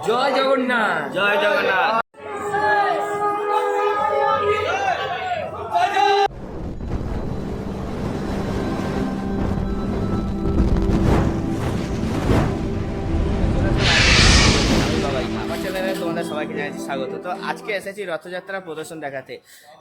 জয় জগন্নাথ, জয় জগন্নাথ। তোমাদের সবাইকে জানাচ্ছি স্বাগত। তো আজকে এসেছি রথযাত্রা প্রদর্শন দেখাতে।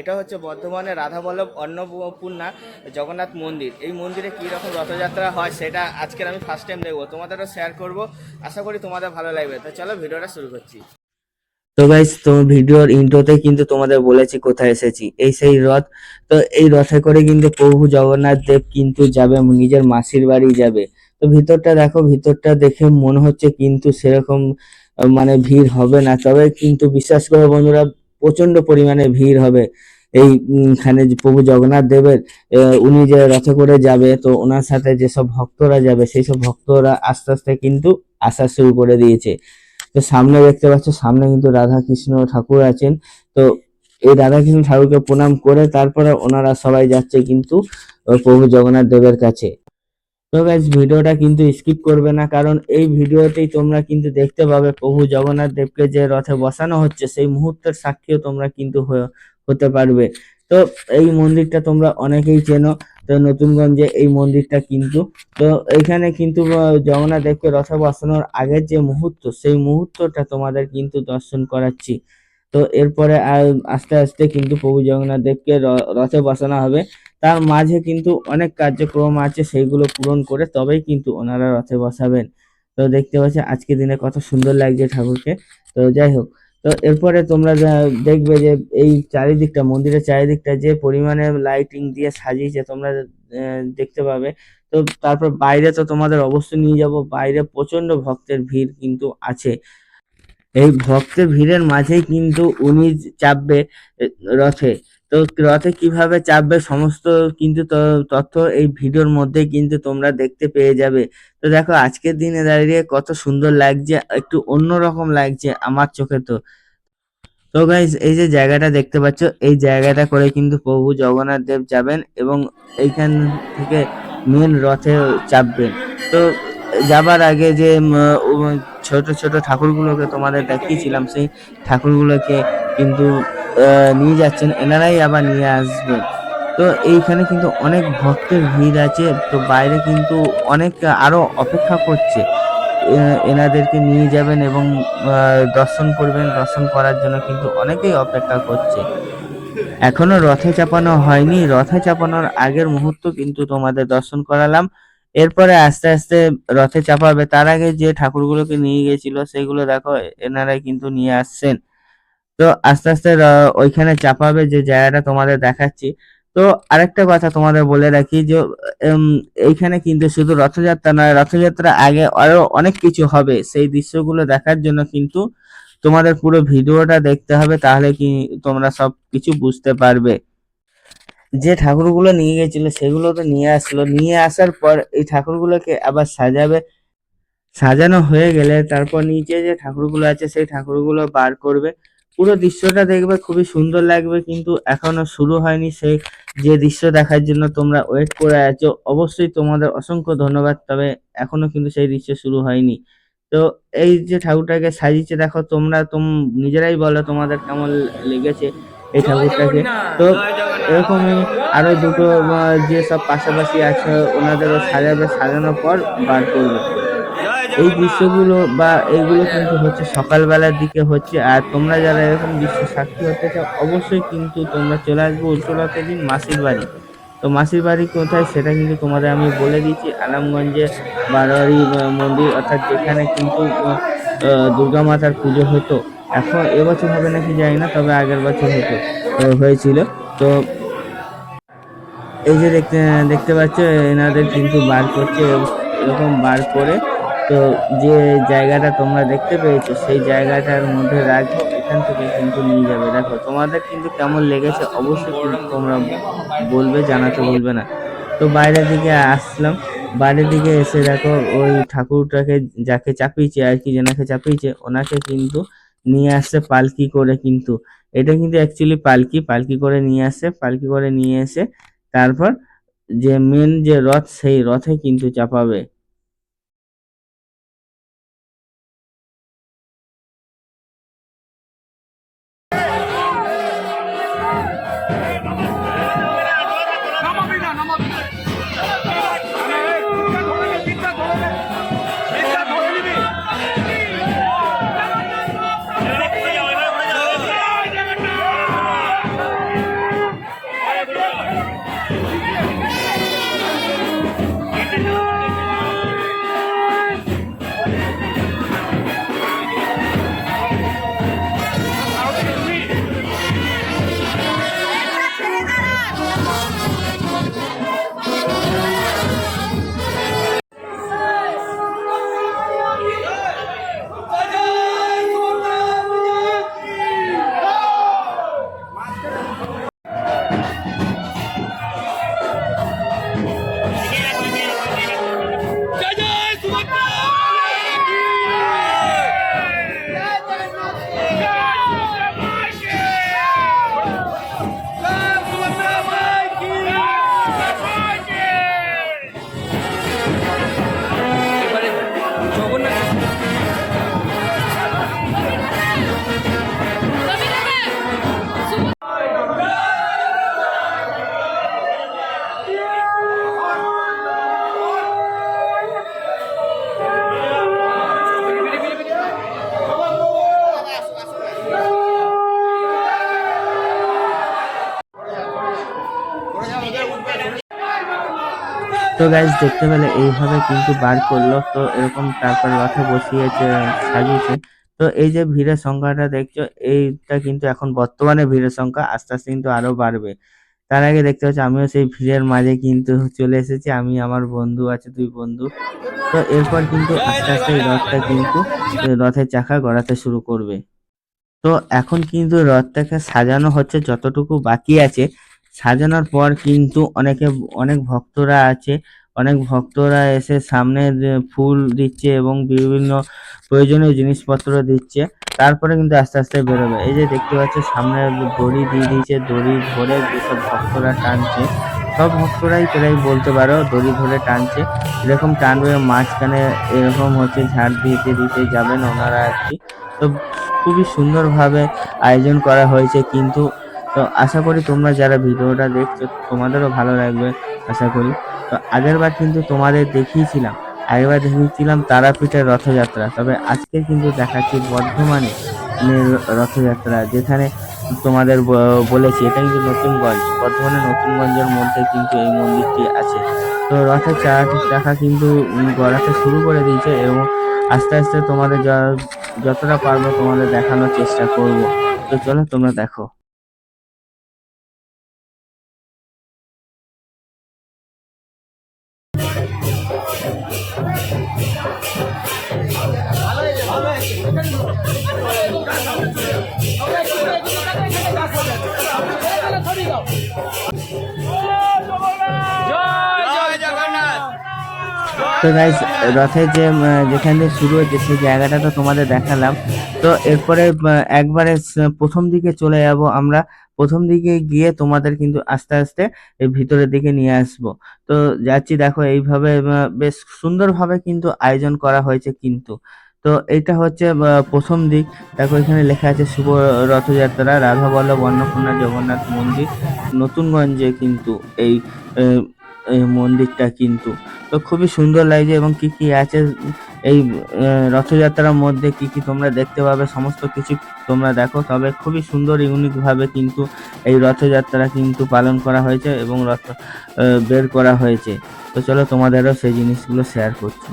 এটা হচ্ছে বর্ধমানের রাধাবল্লভ অন্নপূর্ণা জগন্নাথ মন্দির। এই মন্দিরে কী রকম রথযাত্রা হয় সেটা আজকের আমি ফার্স্ট টাইম দেখবো, তোমাদেরও শেয়ার করব। আশা করি তোমাদের ভালো লাগবে। তো চলো ভিডিওটা শুরু করছি। তো গাইস, তো ভিডিওর ইন্ট্রোতে কিন্তু তোমাদের বলেছি কোথায় এসেছি, এই সেই রথ। তো এই রথে করে কিন্তু প্রভু জগন্নাথ দেব কিন্তু যাবে নিজের মাসির বাড়ি যাবে। তো ভিতরটা দেখো, ভিতরটা দেখে মনে হচ্ছে কিন্তু সেরকম মানে ভিড় হবে না, তবে কিন্তু বিশ্বাস করে বন্ধুরা প্রচন্ড পরিমাণে ভিড় হবে এইখানে। প্রভু জগন্নাথ দেবের উনি যে রথে করে যাবে, তো ওনার সাথে যেসব ভক্তরা যাবে সেই সব ভক্তরা আস্তে আস্তে কিন্তু আসা শুরু করে দিয়েছে। তো সামনে দেখতে পাচ্ছ, সামনে কিন্তু রাধা কৃষ্ণ ঠাকুর আছেন। তো এই রাধা কৃষ্ণ ঠাকুরকে প্রণাম করে তারপরে ওনারা সবাই যাচ্ছে কিন্তু প্রভু জগন্নাথ দেবের কাছে। তো গাইস, ভিডিওটা কিন্তু স্কিপ করবে না, কারণ এই ভিডিওতেই তোমরা কিন্তু দেখতে পাবে প্রভু জগন্নাথ দেবকে যে রথে বসানো হচ্ছে সেই মুহূর্তের সাক্ষীও তোমরা কিন্তু হতে পারবে। তো এই মন্দিরটা তোমরা অনেকেই চেনো, তো নতুনগঞ্জে এই মন্দিরটা কিন্তু। তো এইখানে কিন্তু জগন্নাথ দেবকে রথে বসানোর আগের যে মুহূর্ত, সেই মুহূর্তটা তোমাদের কিন্তু দর্শন করাচ্ছি। তো এরপরে আস্তে আস্তে কিন্তু প্রভু জগন্নাথ দেবকে রথে বসানো হবে। তার মাঝে কিন্তু অনেক কার্যক্রম আছে, সেইগুলো পূরণ করে তবেই কিন্তু ওনারা রথে বসাবেন। তো দেখতে পাচ্ছি আজকের দিনে কত সুন্দর লাগছে ঠাকুরকে। তো যাই হোক, তো এরপরে তোমরা দেখবে যে এই চারিদিকটা, মন্দিরের চারিদিকটা যে পরিমাণে লাইটিং দিয়ে সাজিয়েছে তোমরা দেখতে পাবে। তো তারপর বাইরে তো তোমাদের অবশ্যই নিয়ে যাব, বাইরে প্রচন্ড ভক্তের ভিড় কিন্তু আছে। এই ভক্তের ভিড়ের মাঝেই কিন্তু উনি চাপবে রথে। তো রথে কিভাবে চাপবে সমস্ত কিন্তু তথ্য এই ভিডিওর মধ্যে কিন্তু তোমরা দেখতে পেয়ে যাবে। তো দেখো আজকের দিনে দাঁড়িয়ে কত সুন্দর লাগছে, একটু অন্যরকম লাগছে আমার চোখে। তো গাইস, এই যে জায়গাটা দেখতে পাচ্ছ, এই জায়গাটা করে কিন্তু প্রভু জগন্নাথ দেব যাবেন এবং এইখান থেকে মেন রথে চাপবেন। তো যাবার আগে যে ছোট ছোট ঠাকুরগুলোকে তোমাদের দেখিয়েছিলাম, সেই ঠাকুরগুলোকে কিন্তু নিয়ে যাচ্ছেন, এনারাই আবার নিয়ে আসবেন। তো এইখানে কিন্তু অনেক ভক্তের ভিড় আছে, তো বাইরে কিন্তু অনেক আরো অপেক্ষা করছে। এনাদেরকে নিয়ে যাবেন এবং দর্শন করবেন। দর্শন করার জন্য কিন্তু অনেকেই অপেক্ষা করছে। এখনো রথে চাপানো হয়নি, রথে চাপানোর আগের মুহূর্ত কিন্তু তোমাদের দর্শন করালাম। এরপরে আস্তে আস্তে রথে চাপাবে। তার আগে যে ঠাকুরগুলোকে নিয়ে গেছিল সেগুলো দেখো এনারাই কিন্তু নিয়ে আসছেন। তো আস্তে আস্তে ওইখানে চাপাবে যে জায়গাটা তোমাদের দেখাচ্ছি। তো আরেকটা কথা তোমাদের বলে রাখি যে এইখানে কিন্তু শুধু রথযাত্রা নয়, রথযাত্রার আগে আরো অনেক কিছু হবে। সেই দৃশ্যগুলো দেখার জন্য কিন্তু তোমাদের পুরো ভিডিওটা দেখতে হবে, তাহলে কি তোমরা সব কিছু বুঝতে পারবে। যে ঠাকুরগুলো নিয়ে গেছিল সেগুলো তো নিয়ে আসলো, নিয়ে আসার পর এই ঠাকুরগুলোকে আবার সাজাবে। সাজানো হয়ে গেলে তারপর নিচে যে ঠাকুরগুলো আছে সেই ঠাকুরগুলো বার করবে। পুরো দৃশ্যটা দেখবে, খুবই সুন্দর লাগবে, কিন্তু এখনো শুরু হয়নি। সেই যে দৃশ্য দেখার জন্য তোমরা ওয়েট করে আছো, অবশ্যই তোমাদের অসংখ্য ধন্যবাদ, তবে এখনো কিন্তু সেই দৃশ্য শুরু হয়নি। তো এই যে ঠাকুরটাকে সাজিয়েছে দেখো, তোমরা নিজেরাই বলো তোমাদের কেমন লেগেছে এই ঠাকুরটাকে। তো এরকমই আরো দুটো যে সব পাশাপাশি আছে ওনাদেরও সাজাবে, সাজানোর পর বার করবে। এই দৃশ্যগুলো বা এইগুলো কিন্তু হচ্ছে সকালবেলার দিকে হচ্ছে। আর তোমরা যারা এরকম দৃশ্য সাক্ষী হতে চাও, অবশ্যই কিন্তু তোমরা চলে আসবে উল্টোরথের দিন মাসির বাড়ি। তো মাসির বাড়ি কোথায় সেটা কিন্তু তোমাদের আমি বলে দিচ্ছি, আলমগঞ্জে বারোয়ারি মন্দির, অর্থাৎ যেখানে কিন্তু দুর্গা মাতার পুজো হতো। এখন এবছর হবে নাকি জানি না, তবে আগের বছর হয়েছিল। তো এই যে দেখতে দেখতে পাচ্ছ এনাদের কিন্তু বার করছে, এরকম বার করে তো যে জায়গাটা তোমরা দেখতে পেয়েছো সেই জায়গাটার মধ্যে রাখবো, এখান থেকে কিন্তু নিয়ে যাবে। দেখো তোমাদের কিন্তু কেমন লেগেছে অবশ্যই কিন্তু তোমরা বলবে, জানাতে ভুলবে না। তো বাইরের দিকে আসলাম, বাইরের দিকে এসে দেখো ওই ঠাকুরটাকে যাকে চাপিয়েছে আর কি, যেনাকে চাপিয়েছে ওনাকে কিন্তু নিয়ে আসছে পালকি করে কিন্তু। এটা কিন্তু অ্যাকচুয়ালি পালকি পালকি করে নিয়ে আসে, পালকি করে নিয়ে এসে তারপর যে মেন যে রথ সেই রথে কিন্তু চাপাবে। এবারে জগন্নাথ তো গাইজ দেখতে পেলে এইভাবে কিন্তু বার করলো, তো এরকম তারপর রথে বসিয়েছে, সাজিয়েছে। তো এই যে ভিড়ের সংখ্যাটা দেখছো, এইটা কিন্তু এখন বর্তমানে ভিড়ের সংখ্যা, আস্তে আস্তে কিন্তু আরো বাড়বে। তার আগে দেখতে পাচ্ছি আমিও সেই ভিড়ের মাঝে কিন্তু চলে এসেছি, আমি আমার বন্ধু আছে 2 বন্ধু। তো এরপর কিন্তু আস্তে আস্তে এই রথটা কিন্তু রথের চাকা গড়াতে শুরু করবে। তো এখন কিন্তু রথটাকে সাজানো হচ্ছে, যতটুকু বাকি আছে সাজানোর পর কিন্তু অনেক ভক্তরা আছে, অনেক ভক্তরা এসে সামনে যে ফুল দিচ্ছে এবং বিভিন্ন প্রয়োজনীয় জিনিসপত্র দিচ্ছে। তারপরে কিন্তু আস্তে আস্তে বেরোবে। এই যে দেখতে পাচ্ছ সামনে দড়ি দিয়ে দিয়েছে, দড়ি ধরে যেসব ভক্তরা টানছে, সব ভক্তরাই প্রায় বলতে পারো দড়ি ধরে টানছে। এরকম টানবে, মাঝখানে এরকম হচ্ছে ঝাড় দিতে দিতে যাবেন ওনারা আর কি। তো খুবই সুন্দরভাবে আয়োজন করা হয়েছে কিন্তু। তো আশা করি তোমরা যারা ভিডিওটা দেখছো তোমাদেরও ভালো লাগবে আশা করি। তো আগেরবার কিন্তু তোমাদের দেখিয়েছিলাম তারাপীঠের রথযাত্রা, তবে আজকে কিন্তু দেখাচ্ছি বর্ধমানে রথযাত্রা, যেখানে তোমাদের বলেছি এটা কিন্তু নতুনগঞ্জ, বর্ধমানের নতুনগঞ্জের মধ্যে কিন্তু এই মন্দিরটি আছে। তো রথের চাকা কিন্তু গড়াতে শুরু করে দিয়েছে এবং আস্তে আস্তে তোমাদের যতটা পারবো তোমাদের দেখানোর চেষ্টা করব। তো চলো তোমরা দেখো। জয় জগন্নাথ। তো গাইস রথের যে যেখান থেকে শুরু হয়েছে সেই জায়গাটা তো তোমাদের দেখালাম। তো এরপরে একবারে প্রথম দিকে চলে যাব আমরা। প্রথম দিকে গিয়ে তোমাদের কিন্তু আস্তে আস্তে এই ভিতরের দিকে নিয়ে আসব। তো যাচ্ছি, দেখো এইভাবে বেশ সুন্দরভাবে কিন্তু আয়োজন করা হয়েছে কিন্তু। তো এইটা হচ্ছে প্রথম দিক। দেখো এখানে লেখা আছে শুভ রথযাত্রা রাধাবল্লভ অন্নপূর্ণা জগন্নাথ মন্দির নতুনগঞ্জে কিন্তু এই আহ, এই মন্দিরটা কিন্তু। তো খুবই সুন্দর লাগছে এবং কি কি আছে এই রথযাত্রার মধ্যে কি কি তোমরা দেখতে পাবে সমস্ত কিছু তোমরা দেখো। তবে খুবই সুন্দর ইউনিক ভাবে কিন্তু এই রথযাত্রা কিন্তু পালন করা হয়েছে এবং রথ বের করা হয়েছে। তো চলো তোমাদেরও সেই জিনিসগুলো শেয়ার করছি।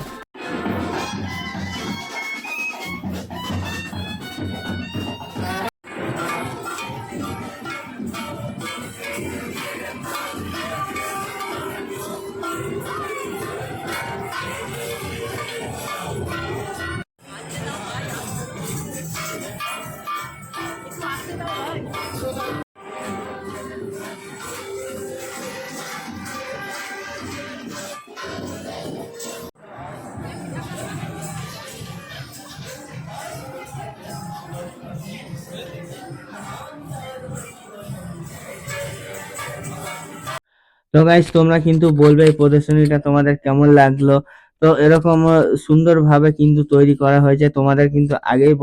তো গাইস তোমরা কিন্তু বলবে এই প্রদর্শনীটা তোমাদের কেমন লাগলো। তো এরকম সুন্দর ভাবে কিন্তু তৈরি করা হয়েছে, তোমাদের কিন্তু আগেই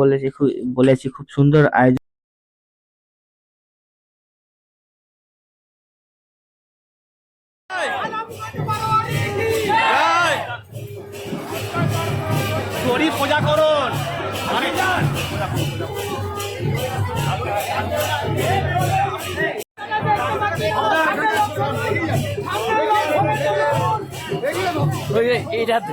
বলেছি খুব সুন্দর আয়োজন। পূজা করুন। এইটাতে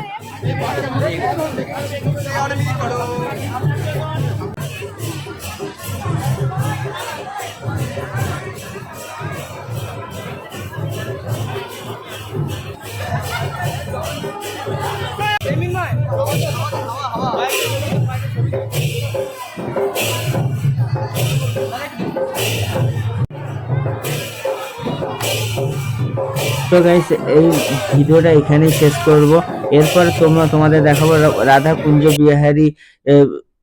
তো গাইস এই ভিডিওটা এখানেই শেষ করব। এরপর তোমাদের দেখাবো রাধা কুঞ্জ বিহারী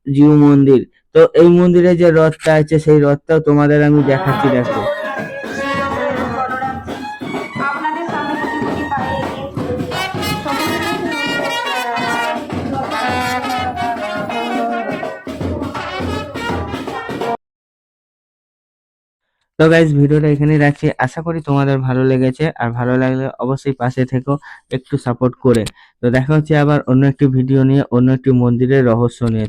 জিউ মন্দির। তো এই মন্দিরে যে রথটা আছে সেই রথটাও তোমাদের আমি দেখাচ্ছি, দেখো। আপনাদের সামনে কোটি পাখি তো গাইস ভিডিওটা এখানেই রাখছি, আশা করি তোমাদের ভালো লেগেছে। আর ভালো লাগলে অবশ্যই পাশে থেকো একটু সাপোর্ট করে। তো দেখা হচ্ছে আবার অন্য একটি ভিডিও নিয়ে, অন্য একটি মন্দিরের রহস্য নিয়ে।